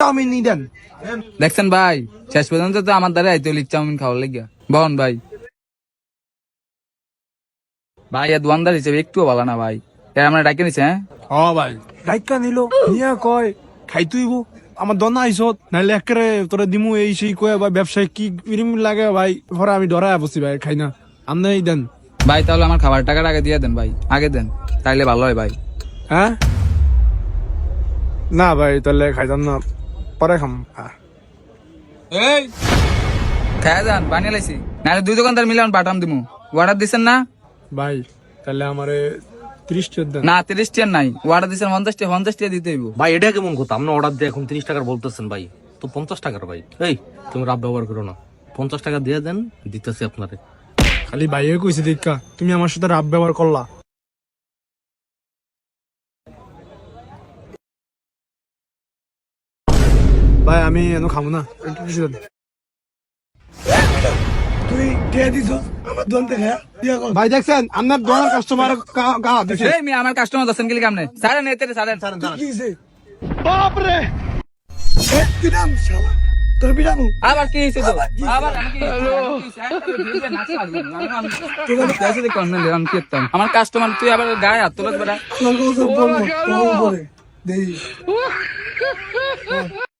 Chowmein নিয়ে দেন। দেখছেন ভাই, শেষ পর্যন্ত তো আমার দ্বারা আইতে লিগ চাউমিন খাওয়ার লাগিয়া বহন ভাই। ভাই আর দোয়ানদার হিসেবে একটুও ভালো না ভাই, আমরা ডাকে নিছে। হ্যাঁ ভাই ডাইকা নিল নিয়া কয় খাই তুইব আমার দনা আইসত নাইলে একেবারে তোরা দিমু এই সেই কয়ে ভাই ব্যবসায় কি ইরিম লাগে ভাই, পরে আমি ডরাই বসি ভাই খাই না। আপনি দেন ভাই, তাহলে আমার খাবার টাকাটা আগে দিয়ে দেন ভাই, আগে দেন তাইলে ভালো হয় ভাই। হ্যাঁ না ভাই তাহলে খাইতাম না, পরে খাম। এই খায়া যান, বানিয়ে লাইছি নাহলে দুই দোকানদার মিলে আমি পাঠাম দিমু। অর্ডার দিচ্ছেন না ভাই তাহলে আমারে 30 টাকা দেন। না 30 টিয়ার নাই, অর্ডার দিচ্ছেন 50 টাকা দিতে হইব। ভাই এটা কেমন কথা, আপনি অর্ডার দিয়ে এখন 30 টাকার বলতেছেন ভাই, তো 50 টাকার ভাই। এই তুমি রাব ব্যবহার করো না, 50 টাকা দিয়ে দেন, দিতেছি আপনারে। খালি ভাইয়ে কইছে দেখা তুমি আমার সাথে রাব ব্যবহার করলা। ভাই আমি এনে খাবো না, একটু কিছু দেন। তুই কে দিছ আমার দোকান থেকে ভাই দেখছেন আপনার দোকানের কাস্টমার গা দিছে। এই মি আমার কাস্টমার দছেন গেলি কামনে সারেন এতে সারেন। কি হইছে? বাপ রে বিরাম শালা তোর বিরাম আবার কি হইছে তো আবার আমি কি আমার কাস্টমার তুই আবার গায়ে হাত তোলস বেটা। তোর পরে দেই